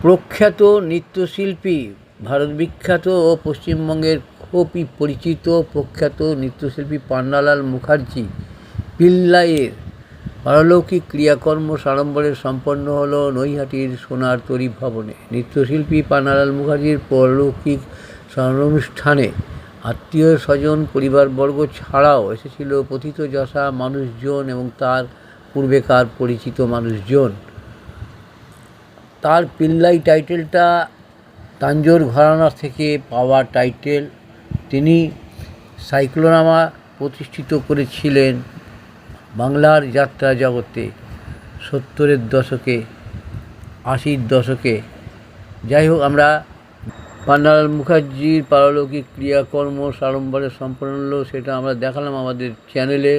প্রখ্যাত নৃত্যশিল্পী, ভারত বিখ্যাত ও পশ্চিমবঙ্গের খুবই পরিচিত প্রখ্যাত নৃত্যশিল্পী পান্নালাল মুখার্জি পিল্লাইয়ের পারলৌকিক ক্রিয়াকর্ম সাড়ম্বরে সম্পন্ন হল নৈহাটির সোনার তরী ভবনে। নৃত্যশিল্পী পান্নালাল মুখার্জির পারলৌকিক অনুষ্ঠানে আত্মীয় স্বজন পরিবারবর্গ ছাড়াও এসেছিল প্রথিতযশা মানুষজন এবং তার পূর্বেকার পরিচিত মানুষজন। তার পিল্লাই টাইটেলটা তাঞ্জোর ঘরানা থেকে পাওয়া টাইটেল। তিনি সাইক্লোরামা প্রতিষ্ঠিত করেছিলেন বাংলার যাত্রা জগতে 70-এর দশকে, 80-র দশকে। যাই হোক, আমরা পান্নালাল মুখার্জির পারলৌকিক ক্রিয়াকর্ম সাড়ম্বরে সম্পন্ন হলো সেটা আমরা দেখালাম আমাদের চ্যানেলে,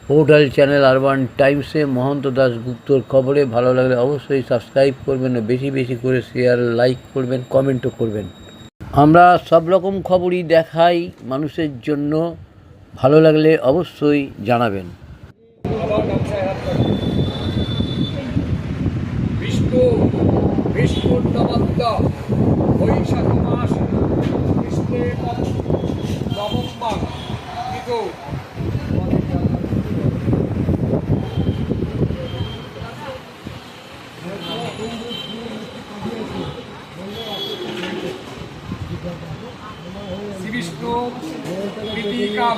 পোর্টাল চ্যানেল আরবান টাইমসে, মহন্ত দাশগুপ্তর খবরে। ভালো লাগলে অবশ্যই সাবস্ক্রাইব করবেন, বেশি বেশি করে শেয়ার, লাইক করবেন, কমেন্টও করবেন। আমরা সব রকম খবরই দেখাই মানুষের জন্য, ভালো লাগলে অবশ্যই জানাবেন। বৈশাখ মাস কৃষ্ণের নবম্বর ঋতু শ্রীবিষ্ণু প্রীতিকাম।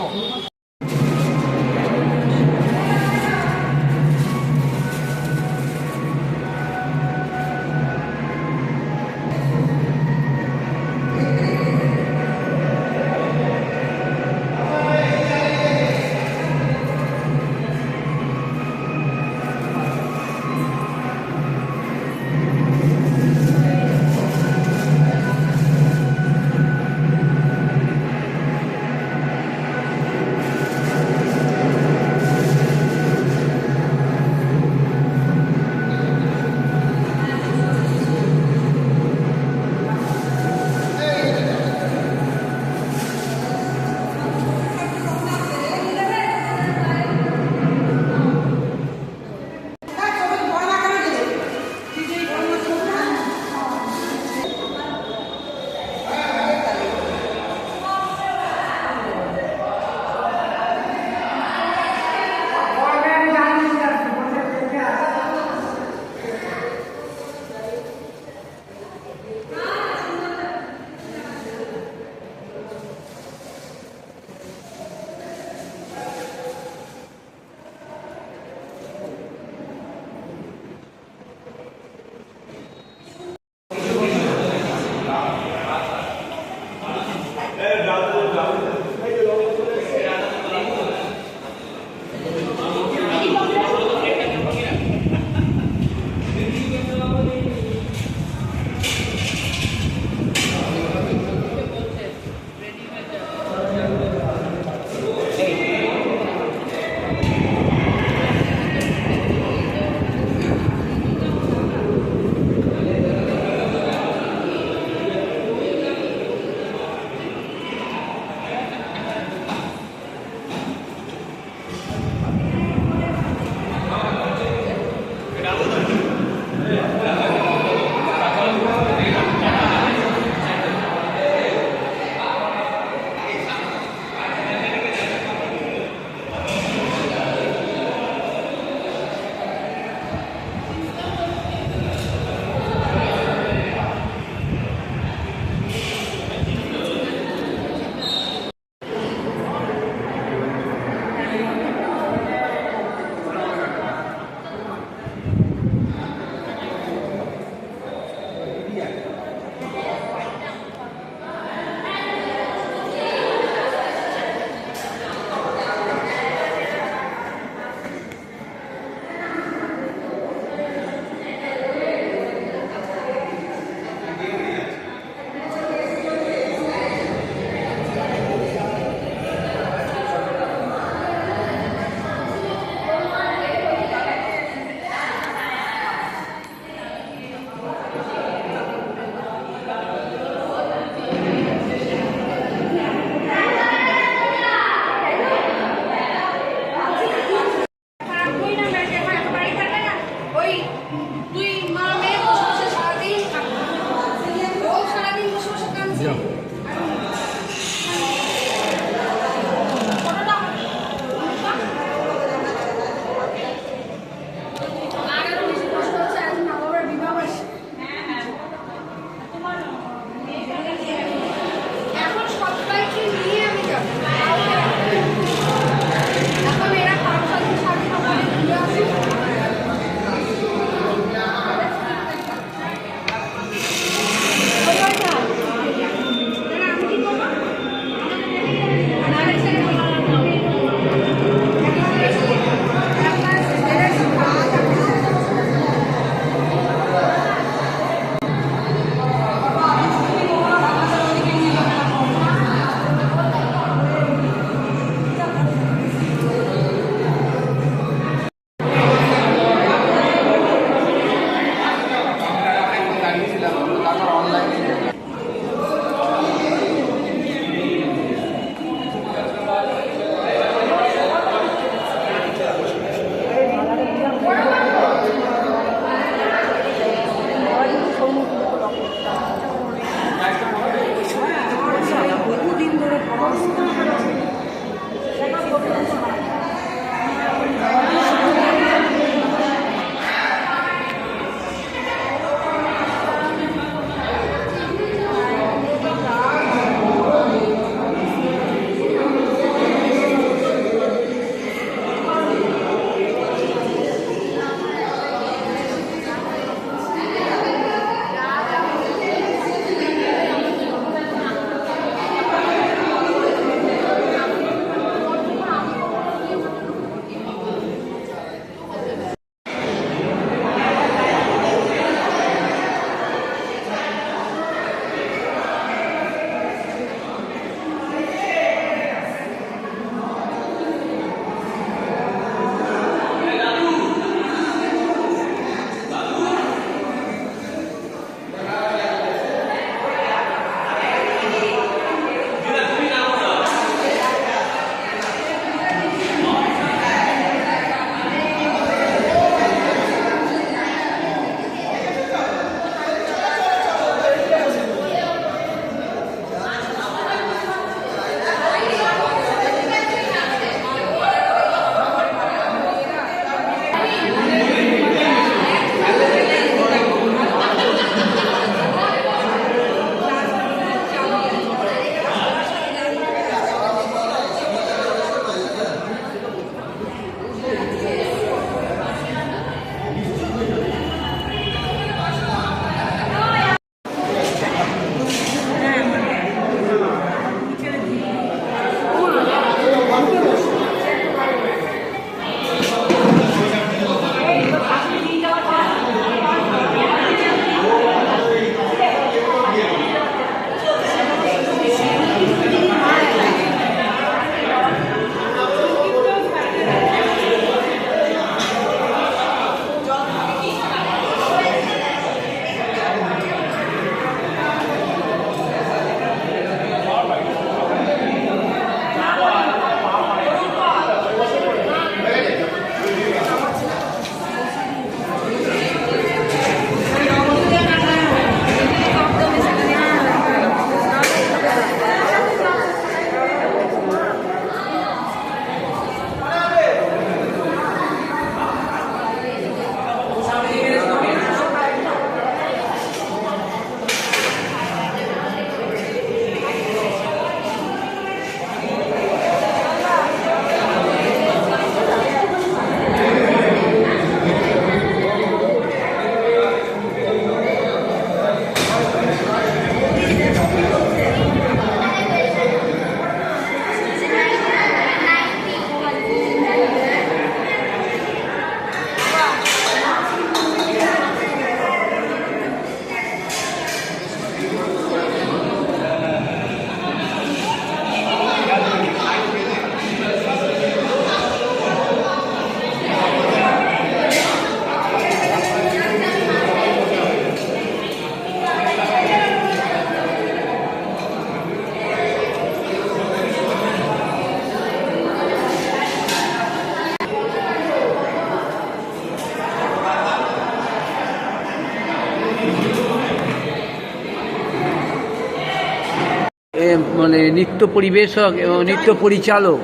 মানে নৃত্য পরিবেশক এবং নৃত্য পরিচালক,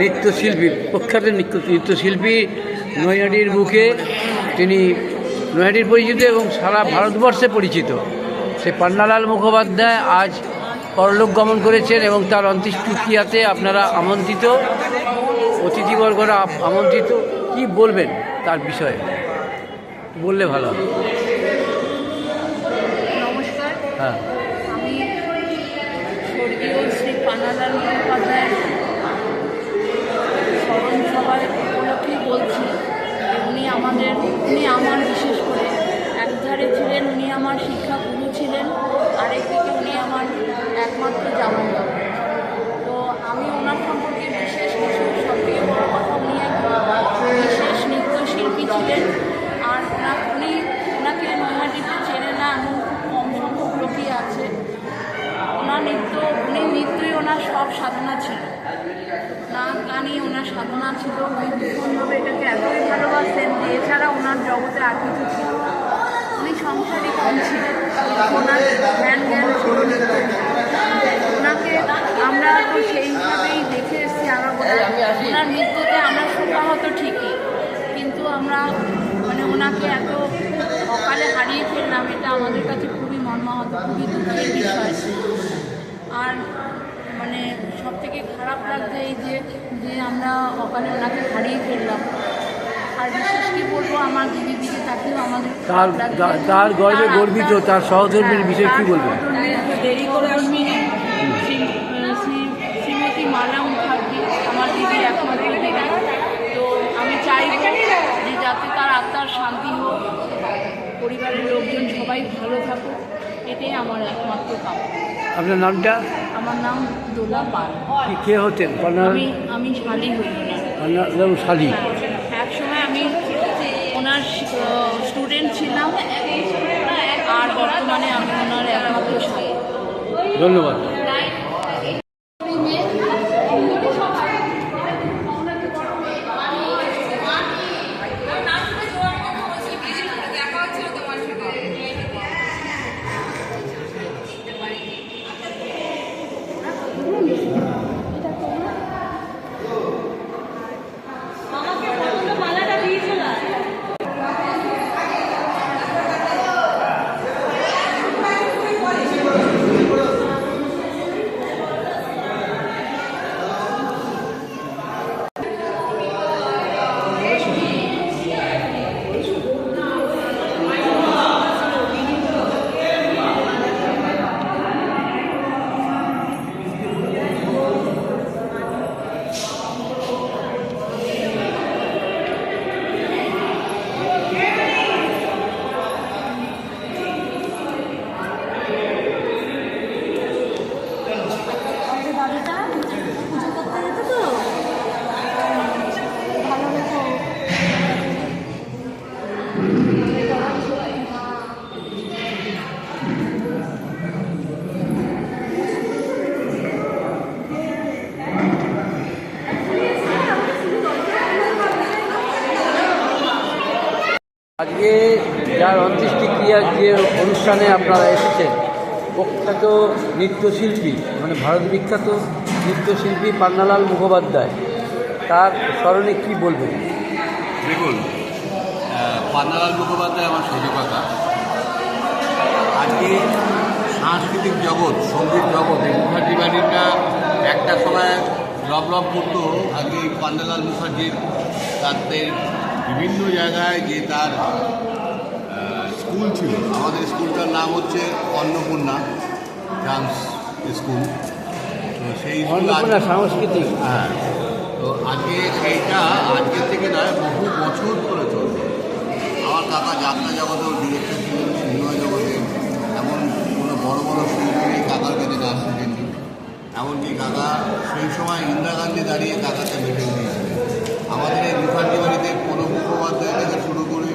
নৃত্যশিল্পী, প্রখ্যাত নৃত্যশিল্পী নৈহাটির বুকে তিনি নৈহাটির পরিচিত এবং সারা ভারতবর্ষে পরিচিত। সে পান্নালাল মুখোপাধ্যায় আজ পরলোক গমন করেছেন এবং তার অন্ত্যেষ্টিক্রিয়াতে আপনারা আমন্ত্রিত, অতিথিবর্গরা আমন্ত্রিত। কি বলবেন তার বিষয়ে, বললে ভালো হবে। নমস্কার, হ্যাঁ, আমি স্বর্গীয় শ্রী পান্নালাল মুখোপাধ্যায়ের স্মরণ সভার উপলক্ষেই বলছি। উনি আমার বিশেষ করে একধারে ছিলেন, উনি আমার শিক্ষা গুরু ছিলেন, আরেকদিকে উনি আমার একমাত্র জামাইবাবু। তো আমি ওনার সম্পর্কে বিশেষ কিছু, সবথেকে বড় কথা, উনি এক বিশেষ নৃত্যশিল্পী ছিলেন। আর ওনাকে নৈহাটিতে চেনে না এমন খুব কম সংখ্যক লোকই আছে। উনি নৃত্যই ওনার সব সাধনা ছিল, নাচ গানই ওনার সাধনা ছিল। উনি ভীষণভাবে এটাকে এতই ভালোবাসতেন যে এছাড়া ওনার জগতে আর কিছু ছিল না। উনি সংসারই কম ছিলেন, ওনার ধ্যান ছিল নৃত্য। ওনাকে আমরা তো সেই হিসাবেই দেখে এসেছি আগাগোড়া। ওনার নৃত্যতে আমরা শোভা হতো ঠিকই, কিন্তু আমরা ওনাকে এত অকালে হারিয়ে ফেললাম, এটা আমাদের কাছে খুবই মর্মাহত, খুবই দুঃখের বিষয়। আর সব থেকে খারাপ লাগছে এই যে আমরা অকালে ওনাকে হারিয়ে ফেললাম। আর বিশেষ কি বলবো, আমার দিদির দিকে তাকেও আমাদের তার গর্বে গর্বিত তার সহধর্মীর বিষয়ে কি বলবেন? দেরি করে শ্রীমতী মালা মুখার্জি, আমার দিদি, একমাত্র দিদি। তো আমি চাইব যে যাতে তার আত্মার শান্তি হোক, পরিবারের লোকজন সবাই ভালো থাকুক, এটাই আমার একমাত্র কাম্য। আপনার নামটা? আমার নাম দোলা পাল। কে হতেন? আমি শালি হই পান্নালাল শালি। এক সময় আমি ওনার স্টুডেন্ট ছিলাম, আর বর্তমানে আমি ওনার একমাত্র শালি। ধন্যবাদ। আজকে যার অন্ত্যেষ্টিক্রিয়ার যে অনুষ্ঠানে আপনারা এসেছেন, প্রখ্যাত নৃত্যশিল্পী, ভারত বিখ্যাত নৃত্যশিল্পী পান্নালাল মুখোপাধ্যায়, তার স্মরণে কী বলবেন? দেখুন, পান্নালাল মুখোপাধ্যায় আমার সহযোগিতা। আজকে সাংস্কৃতিক জগৎ, সঙ্গীত জগৎ, এই মুখার্জি বাড়িটা একটা সময় রব করতো। আজকে এই পান্নালাল মুখার্জির তাদের বিভিন্ন জায়গায় যে তার স্কুল ছিল, আমাদের স্কুলটার নাম হচ্ছে অন্নপূর্ণা ডান্স স্কুল। তো সেই সাংস্কৃতিক, হ্যাঁ, তো আজকে সেইটা আজকের থেকে নয়, বহু বছর ধরে চলছে। আমার কাকা যাত্রা জগতেও ডিরেক্টর ছিলেন, সিনেমা জগতে। এমন কোনো বড় বড় শিল্পী কাকার কাছে নাচ শিখেননি। এমনকি কাকা সেই সময় ইন্দিরা গান্ধী দাঁড়িয়ে কাকাকে মিটিং দিয়েছিলেন। আমাদের এই মুখার্জি বাড়িতে কোনো মুখোপাধ্যায় থেকে শুরু করে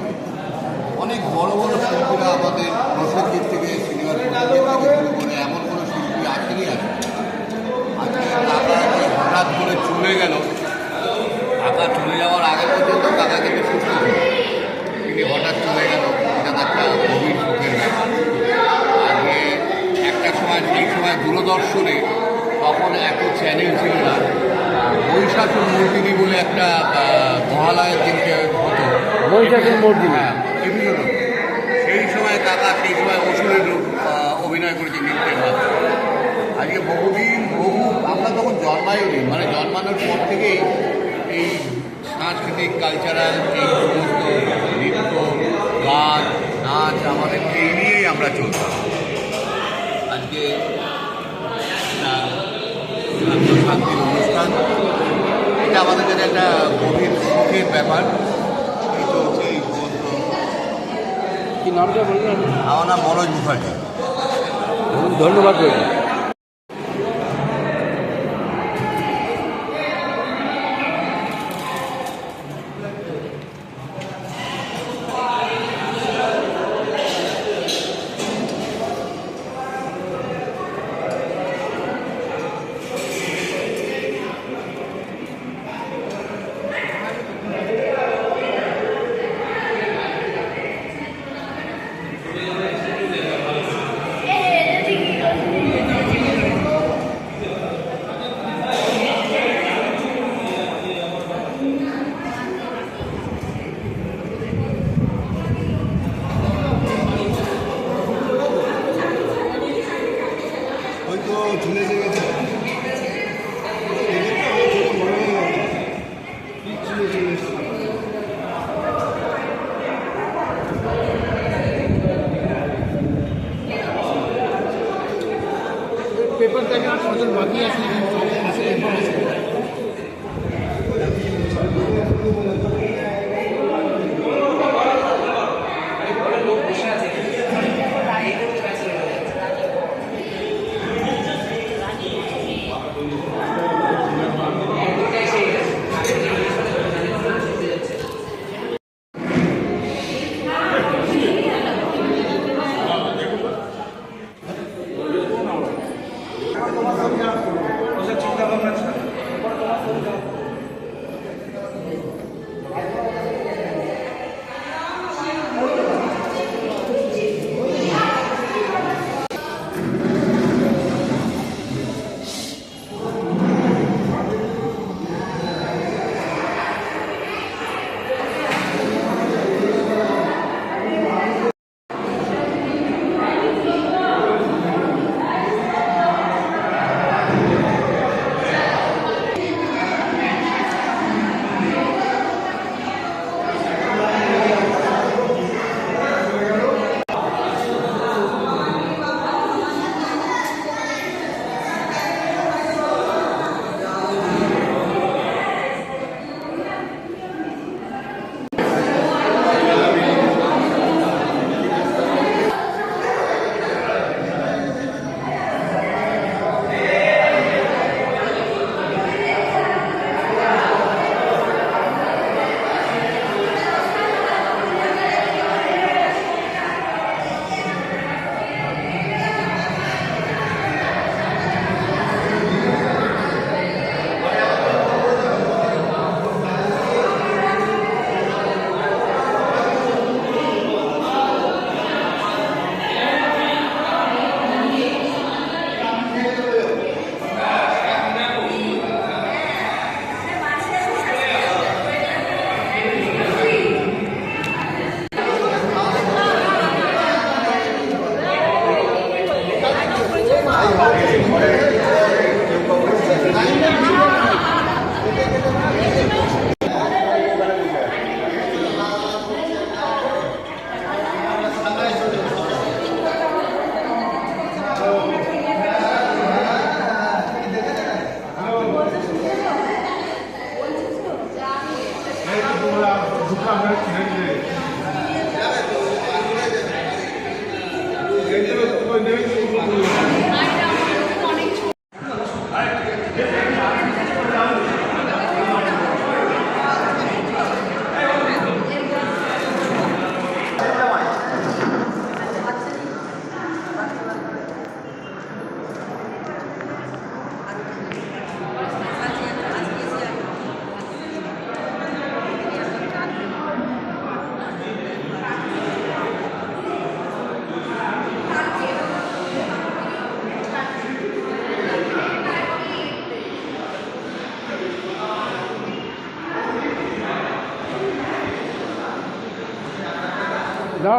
অনেক বড় বড় শিল্পীরা, আমাদের প্রসেনজিৎ থেকে সিনেমার প্রসেনজিৎ থেকে শুরু করে এমন কোনো শিল্পী আসেনি। আজকে কাকা হঠাৎ করে চলে গেল। কাকা চলে যাওয়ার আগে পর্যন্ত কাকা কিন্তু সুস্থ ছিল, তিনি হঠাৎ চলে গেল, এটা একটা গভীর দুঃখের ব্যাপার। আজকে একটা সময়, সেই সময় দূরদর্শনে তখন এত চ্যানেল ছিল না। মহিষাসুর মর্দিনী বলে একটা মহালয়ের দিনকে হতো, মহিষাসুর মর্দিনী। হ্যাঁ, এপিসোড হতো। সেই সময় কাকা সেই সময় অসুরের রূপ অভিনয় করেছে নৃত্যের মাধ্যমে। আজকে আমরা তখন জন্মাইনি, মানে জন্মানোর পর থেকেই এই সাংস্কৃতিক কালচারাল এই সমস্ত নৃত্য, গান, নাচ আমাদের এই নিয়েই আমরা চলতাম। আজকে শান্তির অনুষ্ঠান, এটা আমাদের কাছে একটা গভীর সুখের ব্যাপার। এই চলছে এই সমস্ত। কি নামটা বললেন? আমার নাম মনোজ মুখার্জি। ধন্যবাদ। হয়তো ঝুলে গেছে পেপার দেখে সচল বাকি আছে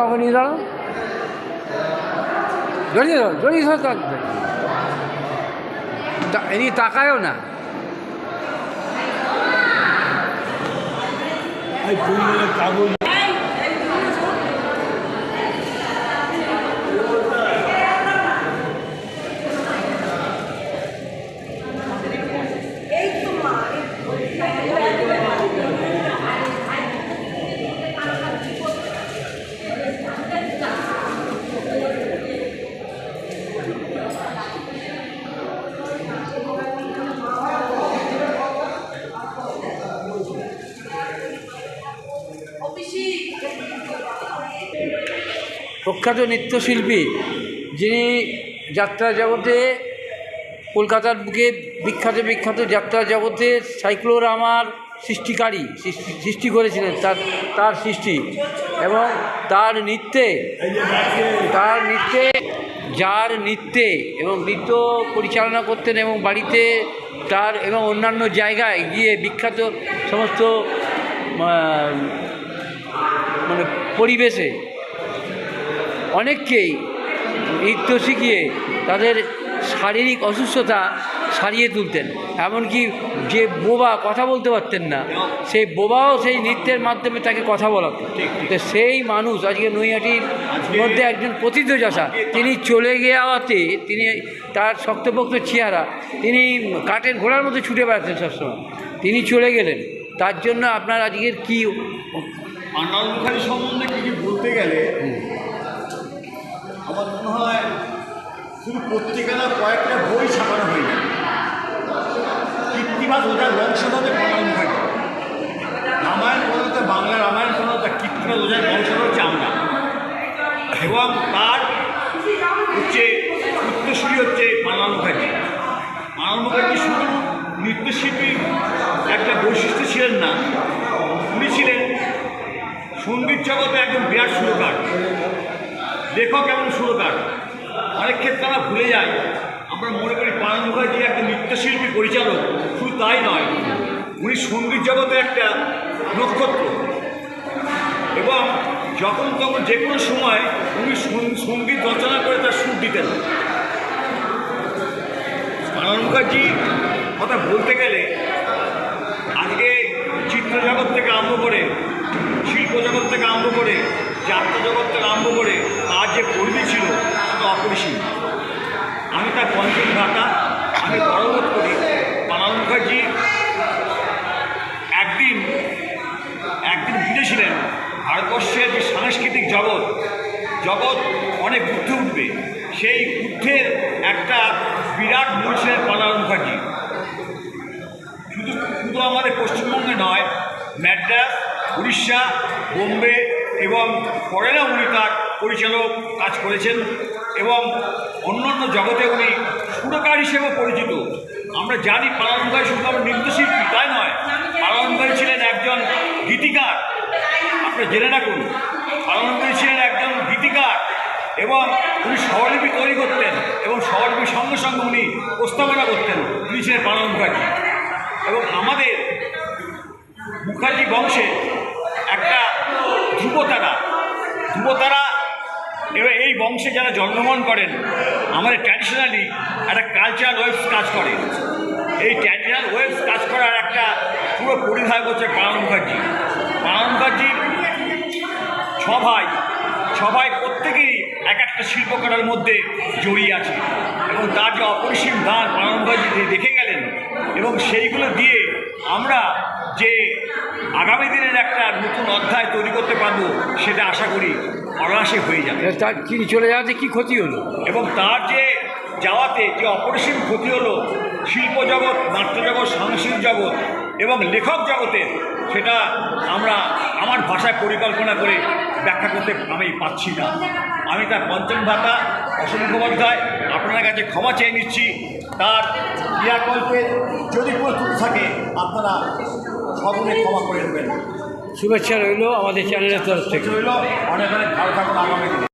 ওকে নিয়ে দাঁড়াও, জড়িয়ে ধরো, জড়িয়ে ধরো, এদিকে তাকায়ও না। কাগজ প্রখ্যাত নৃত্যশিল্পী, যিনি যাত্রা জগতে কলকাতার বুকে বিখ্যাত বিখ্যাত যাত্রা জগতে সাইক্লোরামার সৃষ্টি করেছিলেন, তার সৃষ্টি এবং তার নৃত্যে যার নৃত্যে এবং নৃত্য পরিচালনা করতেন এবং বাড়িতে তার এবং অন্যান্য জায়গায় গিয়ে বিখ্যাত সমস্ত মানে পরিবেশে অনেককেই নৃত্য শিখিয়ে তাদের শারীরিক অসুস্থতা সারিয়ে তুলতেন। এমনকি যে বোবা কথা বলতে পারতেন না, সেই বোবাও সেই নৃত্যের মাধ্যমে তাকে কথা বলাতো। তো সেই মানুষ আজকে নৈহাটির মধ্যে একজন প্রথিতযশা। তিনি চলে যাওয়াতে তিনি তার শক্তপোক্ত চেহারা, তিনি কাঠের ঘোড়ার মধ্যে ছুটে বেড়াতেন সবসময়, তিনি চলে গেলেন। তার জন্য আপনার আজকের কী পান্ডাল মুখার্জি সম্বন্ধে কিছু বলতে গেলে আমার মনে হয় শুধু পত্রিকা না, কয়েকটা বই ছাপানো হয়ে যায়। কীর্তিবাস ওটার বংশধরের পান্ডাল মুখার্জি, রামায়ণ প্রণেতা, বাংলা রামায়ণ প্রণেতা কীর্তিবাস ওটার বংশধর হচ্ছে আমরা, এবং তার হচ্ছে উত্তরসূরি হচ্ছে পান্ডাল মুখার্জি। পান্ডাল মুখার্জি শুধু নৃত্যশিল্পীর একটা বৈশিষ্ট্য ছিলেন না, উনি ছিলেন সঙ্গীত জগতে একজন বিরাট সুরকার, লেখক এবং সুরকার। অনেক ক্ষেত্রে আমরা ভুলে যাই, আমরা মনে করি পান্ডাল মুখার্জি একজন নৃত্যশিল্পী পরিচালক, শুধু তাই নয়, উনি সঙ্গীত জগতের একটা নক্ষত্র, এবং যখন তখন যে কোনো সময় উনি সঙ্গীত রচনা করে তার সুর দিতেন। পান্ডাল মুখার্জি কথা বলতে গেলে আজকে চিত্র জগৎ থেকে আরম্ভ করে, শিল্প জগৎ থেকে আরম্ভ করে, যাত্রা জগৎ থেকে আরম্ভ করে তার যে পরিধি ছিল সেটা অপরিসীম। আমি তার পঞ্চম ভ্রাতা, আমি গর্ববোধ করি। পান্ডাল মুখার্জি একদিন বুঝেছিলেন ভারতবর্ষের যে সাংস্কৃতিক জগৎ অনেক ঊর্ধ্বে উঠবে, সেই ঊর্ধ্বের একটা বিরাট মূল ছিলেন পান্ডাল মুখার্জি। শুধু আমাদের পশ্চিমবঙ্গে নয়, ম্যাড্রাস, উড়িষ্যা, বোম্বে এবং ফরেনেও উনি তার পরিচালক কাজ করেছেন, এবং অন্যান্য জগতে উনি সুরকার হিসেবেও পরিচিত। আমরা জানি পান্ডাল মুখার্জি শুধু আমরা নৃত্যশিল্পী তাই নয়, পান্ডাল মুখার্জি ছিলেন একজন গীতিকার। আপনারা জেনে রাখুন, পান্ডাল মুখার্জি ছিলেন একজন গীতিকার, এবং উনি স্বরলিপি তৈরি করতেন, এবং স্বরলিপির সঙ্গে সঙ্গে উনি প্রস্তাবনা করতেন। উনি ছিলেন পান্ডাল মুখার্জি। এবং আমাদের মুখার্জি বংশে একটা ধ্রুবতারা, এবার এই বংশে যারা জন্মগ্রহণ করেন, আমাদের ট্র্যাডিশনালি একটা কালচারাল ওয়েভস কাজ করে। এই ট্র্যাডিশনাল ওয়েভস কাজ করার একটা পুরো পরিধায়ক হচ্ছে পান্ডাল মুখার্জি। পান্ডাল মুখার্জির সবাই প্রত্যেকেরই এক একটা শিল্পকলার মধ্যে জড়িয়ে আছে, এবং তার যে অপরিসীম দান পান্ডাল মুখার্জি দেখে গেলেন, এবং সেইগুলো দিয়ে আমরা যে আগামী দিনের একটা নতুন অধ্যায় তৈরি করতে পারবো, সেটা আশা করি অনায়াসে হয়ে যাবে। তার কি চলে যাওয়াতে কী ক্ষতি হলো, এবং তার যে যাওয়াতে যে অপরিসীম ক্ষতি হলো শিল্প জগৎ, নাট্য জগৎ, সাংস্কৃতিক জগৎ এবং লেখক জগতের, সেটা আমার ভাষায় পরিকল্পনা করে ব্যাখ্যা করতে আমি পাচ্ছি না। আমি তার পঞ্চম ভ্রাতা অসীম মুখোপাধ্যায় আপনার কাছে ক্ষমা চেয়ে নিচ্ছি। তার ক্রিয়াকল্পে যদি কোনো ত্রুটি থাকে আপনারা সকলে ক্ষমা করে দেবেন। শুভেচ্ছা রইল আমাদের চ্যানেলের তরফ থেকে। রইল অনেক ভালো থাকুন আগামী দিনে।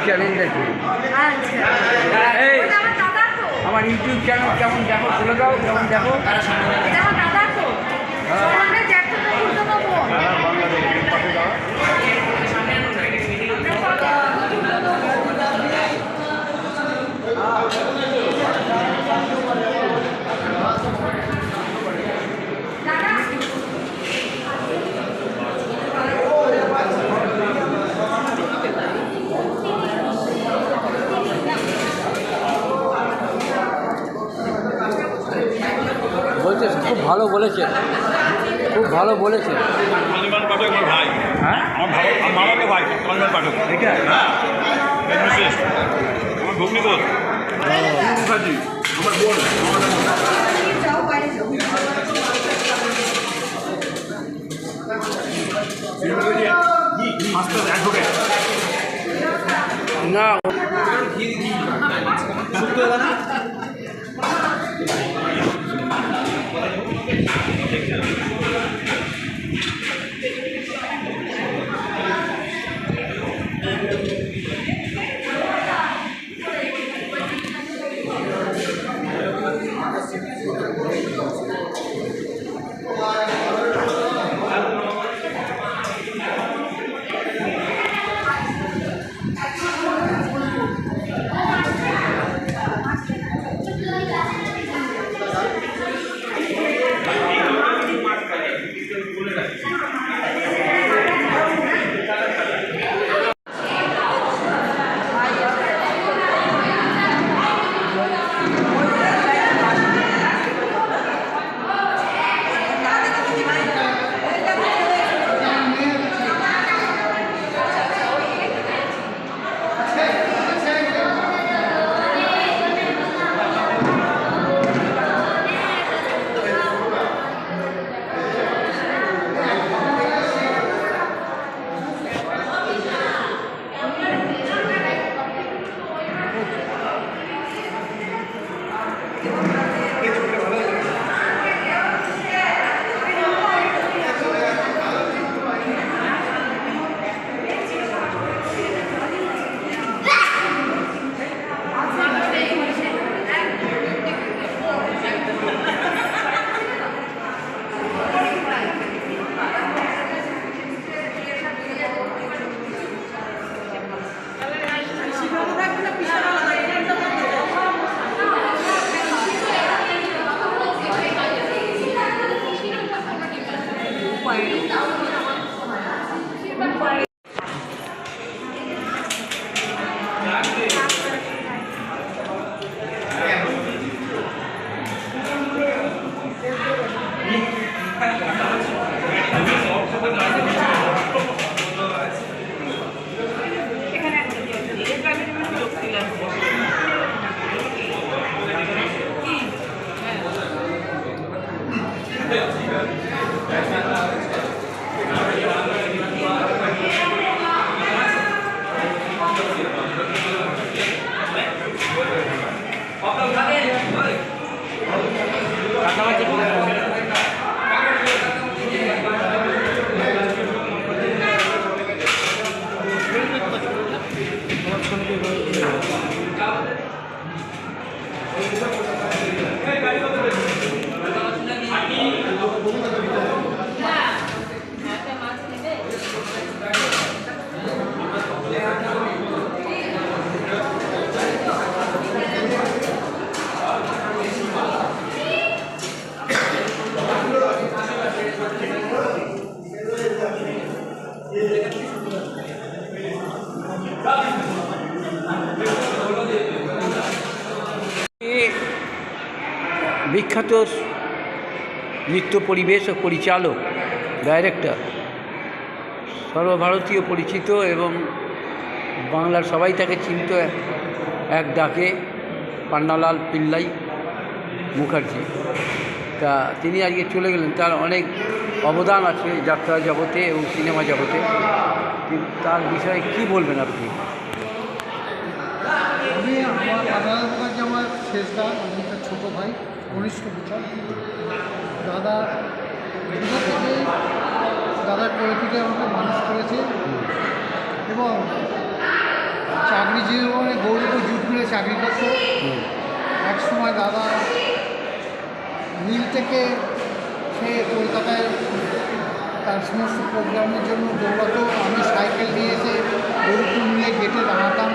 চ্যানেল দেখি। আচ্ছা এই ওটা আমার দাদা তো, আমার ইউটিউব চ্যানেল কেমন দেখো, খুলে দাও, কেমন দেখো। এটা আমার দাদা তো, সোনানের জ্যাঠতো তো খুলতো বোন। সারা বাংলাদেশের পাশে দাও। বলছে খুব ভালো বলেছেন, খুব ভালো বলেছেন। অনির্বাণ পাঠক আমার ভাই, হ্যাঁ আমার মামাতো ভাই অনির্বাণ পাঠক। এটা হ্যাঁ বিশেষ আমার ভগ্নিপদ মুখার্জি আমার বোন। যাও বাইরে যাও। Master advocate. না বিখ্যাত নৃত্য পরিবেশ ও পরিচালক, ডাইরেক্টর, সর্বভারতীয় পরিচিত এবং বাংলার সবাই তাকে চিনত এক ডাকে, পান্নালাল পিল্লাই মুখার্জি। তা তিনি আজকে চলে গেলেন। তার অনেক অবদান আছে যাত্রা জগতে এবং সিনেমা জগতে। তার বিষয়ে কি বলবেন আপনি? আমি আমার পান্নালাল মুখার্জি আমার শেষ দান, আমি তার ছোটো ভাই, কনিষ্ঠ পুত্র। দাদা ছোটো থেকে দাদার করে থেকে আমাকে মানুষ করেছে এবং চাকরি জীবনে গৌরব জুট মিলে চাকরি করতো। এক সময় দাদা মিল থেকে সে কলকাতায় তার সমস্ত প্রোগ্রামের জন্য দৌড়াতো। আমি সাইকেল নিয়ে এসে গৌরবপুর মিলে গেটে দাঁড়াতাম।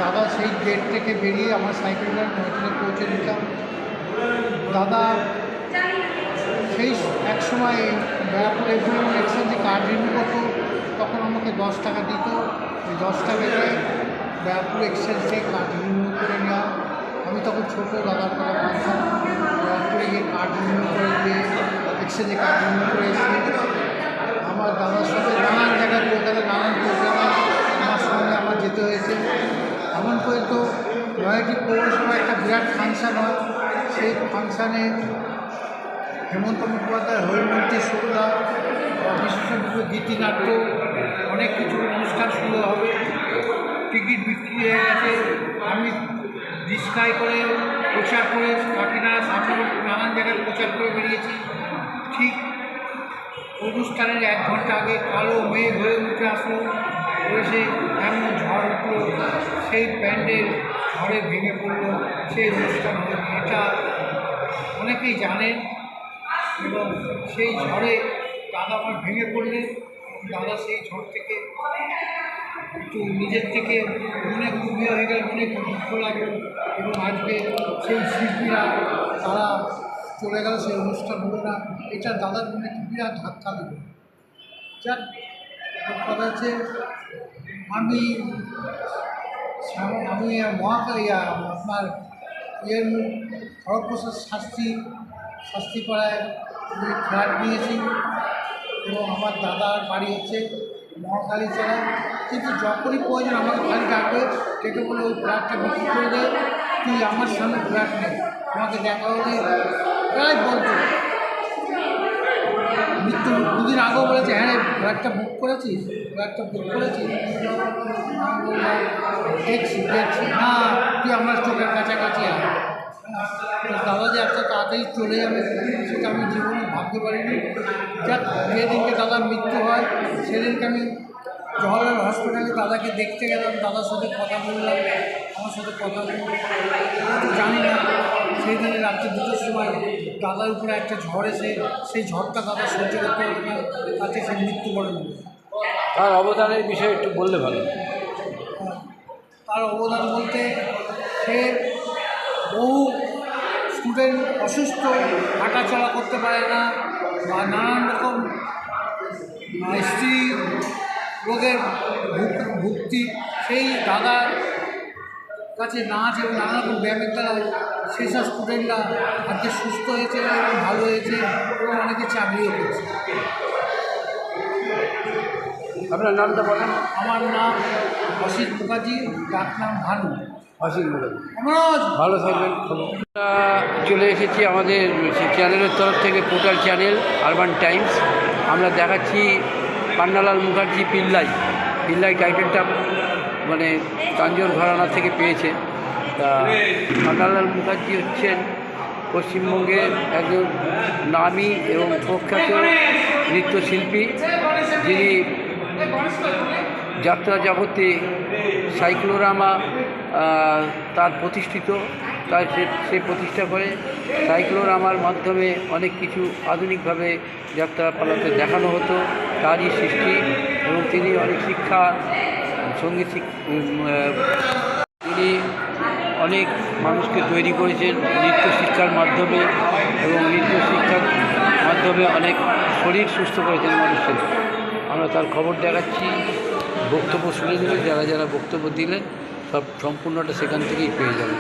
দাদা সেই গেট থেকে বেরিয়ে আমার সাইকেল করে মহিলাকে পৌঁছে দিতাম। দাদা সেই এক সময় ব্যারাকপুর এমপ্লয়মেন্ট এক্সচেঞ্জে কার্ড রিনিউ করতো, তখন আমাকে 10 টাকা দিত। ওই 10 টাকাতে ব্যারাকপুর এক্সচেঞ্জ থেকে কার্ড রিনিউ করে নেওয়া। আমি তখন ছোটো, দাদার কথা বলতাম, ব্যারাকপুরে গিয়ে কার্ড রিনিউ করে দিয়ে এক্সচেঞ্জে কার্ড রিনিউ করে এসে আমার দাদার সাথে নানান জায়গায় কলকাতায় নানান প্রোগ্রামে আমার সঙ্গে আমার যেতে হয়েছে। এমন করে তো নয়াটি পৌরসভায় একটা বিরাট ফাংশান হয়। সেই ফাংশানে হেমন্ত মুখোপাধ্যায়, হরিমন্তী শুক্লা, বিশেষজ্ঞ গীতিনাট্য, অনেক কিছু অনুষ্ঠান শুরু হবে। টিকিট বিক্রি হয়ে গেছে। আমি রিস্কায় করে প্রচার করে কাকিনাড়া, সাঁতর, নানান জায়গায় প্রচার করে বেরিয়েছি। ঠিক অনুষ্ঠানের 1 ঘন্টা আগে কালো মেঘ হয়ে উঠে আসলো, এসে এমন ঝড় উঠলো, সেই প্যান্ডেল ঝড়ে ভেঙে পড়লো। সেই অনুষ্ঠান হলো, এটা অনেকেই জানেন। এবং সেই ঝড়ে দাদা আমার ভেঙে পড়লে দাদা সেই ঝড় থেকে একটু নিজের থেকে মনে খুবই হয়ে গেল, মনে খুব দুঃখ লাগলো। এবং আজকে সেই শিল্পীরা তারা চলে গেল, সেই অনুষ্ঠান হলো না। এটা দাদার মনে একটু বিরাট ধাক্কা দিল। যাক, কথা হচ্ছে আমি আপনার খড়গপ্রসাদ শাস্তিপাড়ায় ফ্ল্যাট নিয়েছি এবং আমার দাদার বাড়ি হচ্ছে মহাকালী জেলায়। কিন্তু যখনই প্রয়োজন আমাকে খালি ডাকবে, ডেকে বলে ওই ফ্ল্যাটটা বিক্রি করে দে, তুই আমার সামনে ফ্ল্যাট নেই। আমাকে দেখা হলে প্রায় বলতো, মৃত্যু 2 দিন আগেও বলেছে, হ্যাঁ ফ্ল্যাটটা বুক করেছিস, ফ্ল্যাটটা বুক করেছিস। আমি বললাম দেখছি না, তুই আমার চোখের কাছাকাছি আয়। দাদা যে এত তাড়াতাড়ি চলে যাবে সেটা আমি জীবনে ভাবতে পারিনি। যাক, যেদিনকে দাদার মৃত্যু হয় সেদিনকে আমি জওহরলাল হসপিটালে দাদাকে দেখতে গেলাম, দাদার সাথে কথা বললাম, আমার সাথে কথা বললাম। জানি না সেই দিনে রাত্রি 2টোর সময় দাদার উপরে একটা ঝড় এসে সেই ঝড়টা দাদা সহ্য করতে পারবে না, তাতে সে মৃত্যুবরণ হল। তার অবদানের বিষয়ে একটু বললে ভালো। তার অবদান বলতে সে বহু স্টুডেন্ট অসুস্থ, হাঁটাচলা করতে পারে না বা নানান রকম স্ত্রী রোগের ভুক্তি, সেই দাদার কাছে নাচ এবং নানা রকম ব্যায়ামের দ্বারা সেই সব স্টুডেন্টরা আজকে সুস্থ হয়েছে এবং ভালো হয়েছে এবং অনেকে চাকরিও করছে। আপনার নামটা বলেন। আমার নাম অসিত মুখার্জি, ডাক নাম ভানু। অসিত মুখার্জি, আমরাজ ভালো থাকবেন। আমরা চলে এসেছি আমাদের চ্যানেলের তরফ থেকে, পোর্টাল চ্যানেল আরবান টাইমস। আমরা দেখাচ্ছি পান্নালাল মুখার্জি পিল্লাই টাইটেলটা মানে তাঞ্জোর ঘরানা থেকে পেয়েছে। তা পান্নালাল মুখার্জি হচ্ছেন পশ্চিমবঙ্গের একজন নামী এবং প্রখ্যাত নৃত্যশিল্পী, যিনি যাত্রা জগতে সাইক্লোরামা তার প্রতিষ্ঠিত, তার সে প্রতিষ্ঠা করে। সাইক্লোরামার মাধ্যমে অনেক কিছু আধুনিকভাবে যাত্রাপালাতে দেখানো হতো, তারই সৃষ্টি। এবং তিনি অনেক শিক্ষা, সঙ্গীত তিনি অনেক মানুষকে তৈরি করেছেন নৃত্য শিক্ষার মাধ্যমে, এবং নৃত্য শিক্ষার মাধ্যমে অনেক শরীর সুস্থ করেছেন মানুষের। আমরা তার খবর দেখাচ্ছি, বক্তব্য শুনে দেবেন, যারা যারা বক্তব্য দিলেন সব সম্পূর্ণটা সেখান থেকেই পেয়ে যাবেন।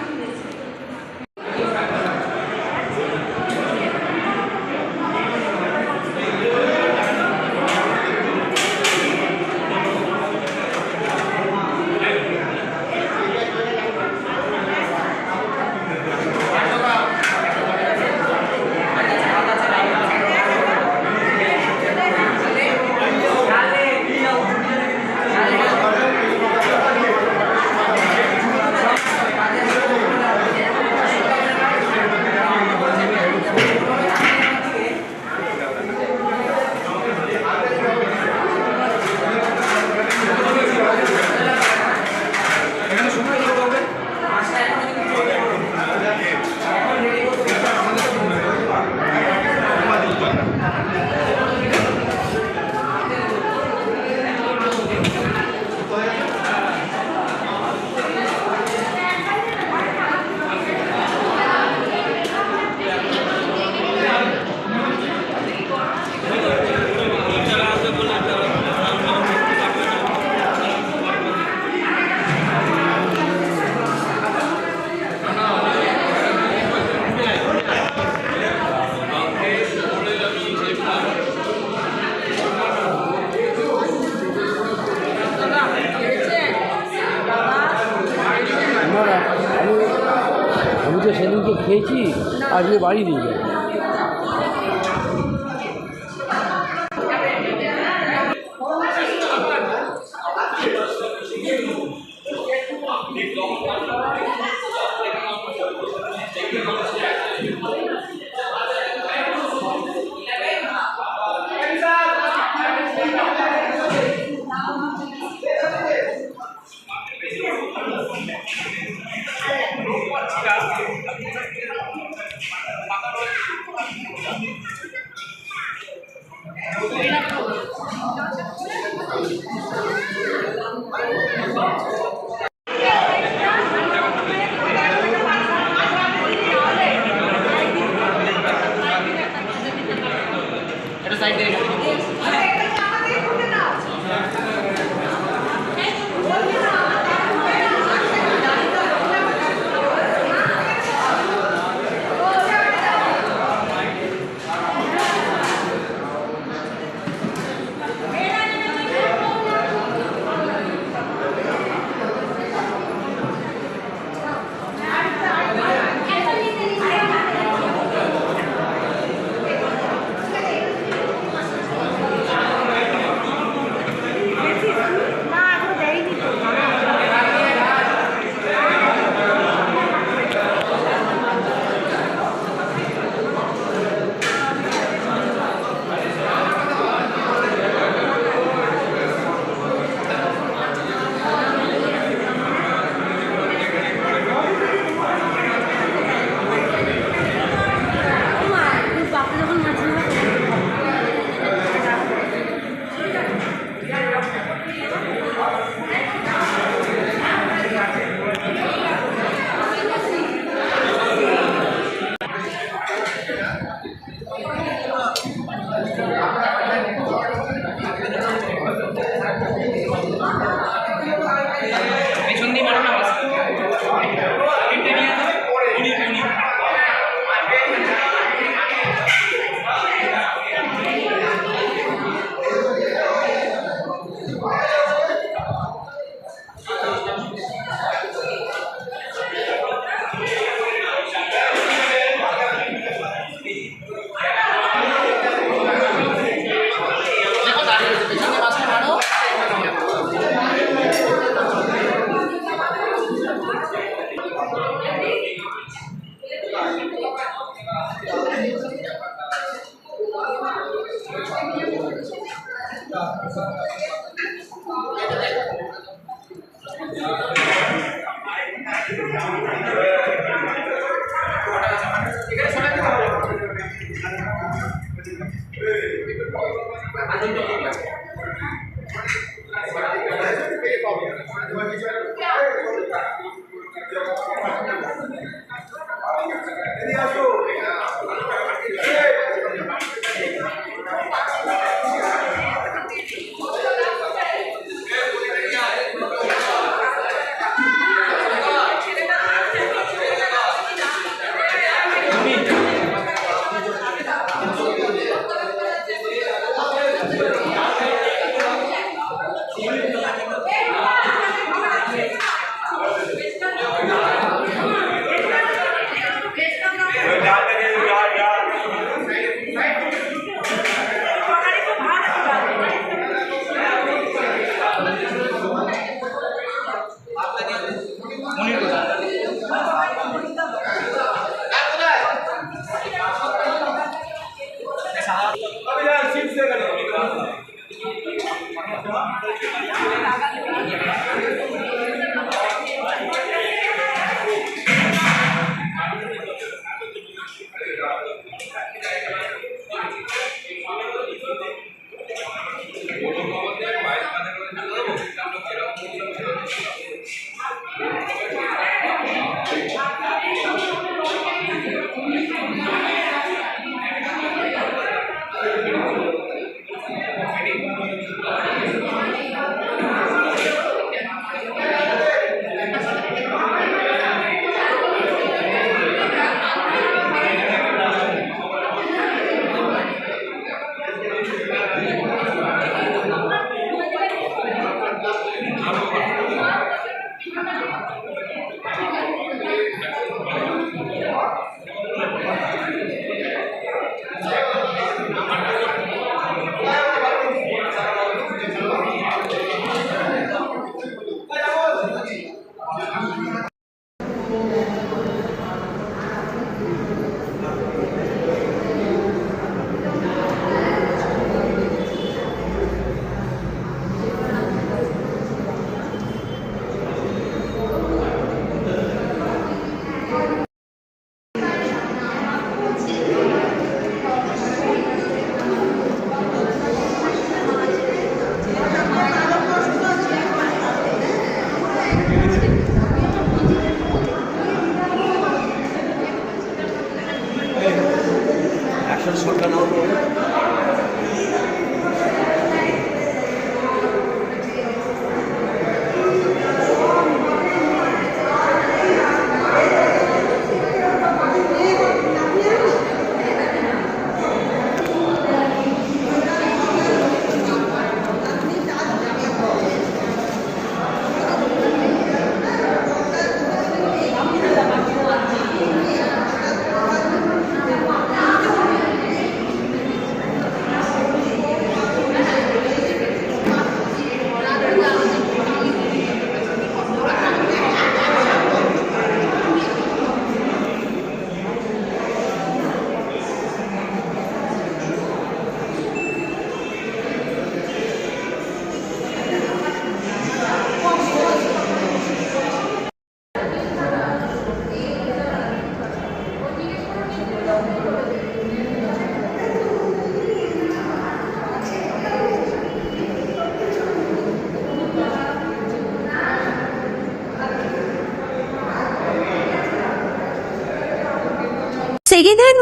আজকে বাড়ি নিয়ে যাবে।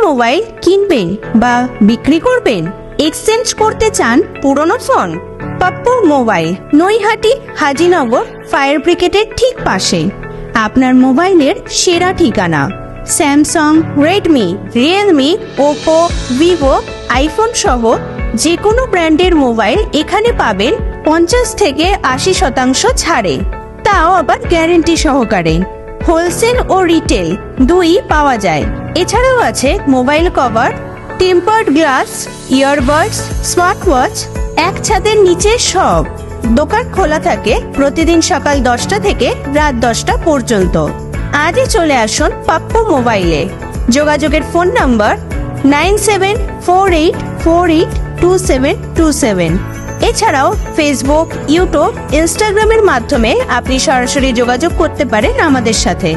মোবাইল কিনবেন বা বিক্রি করবেন, এক্সচেঞ্জ করতে চান পুরনো phone? Pappu mobile, Naihati Hazinagar fire ব্রিগেডের ঠিক পাশে। আপনার মোবাইলের সেরা ঠিকানা। Samsung, Redmi, Realme, Oppo, Vivo, iPhone সহ যে কোনো ব্র্যান্ডের মোবাইল এখানে পাবেন 50 থেকে 80% ছাড়ে, তাও আবার গ্যারেন্টি সহকারে। হোলসেল ও রিটেল দুই পাওয়া যায়। এছাড়াও আছে mobile cover, tempered glass, earbuds, smart watch, এক ছাদের নিচে সব। দোকান খোলা থাকে প্রতিদিন সকাল 10টা থেকে রাত 10টা পর্যন্ত। আজই চলে আসুন পাপ্পু মোবাইলে। যোগাযোগের ফোন নাম্বার 9748482727। এছাড়াও ফেসবুক, ইউটিউব, ইনস্টাগ্রামের মাধ্যমে আপনি সরাসরি যোগাযোগ করতে পারেন আমাদের সাথে।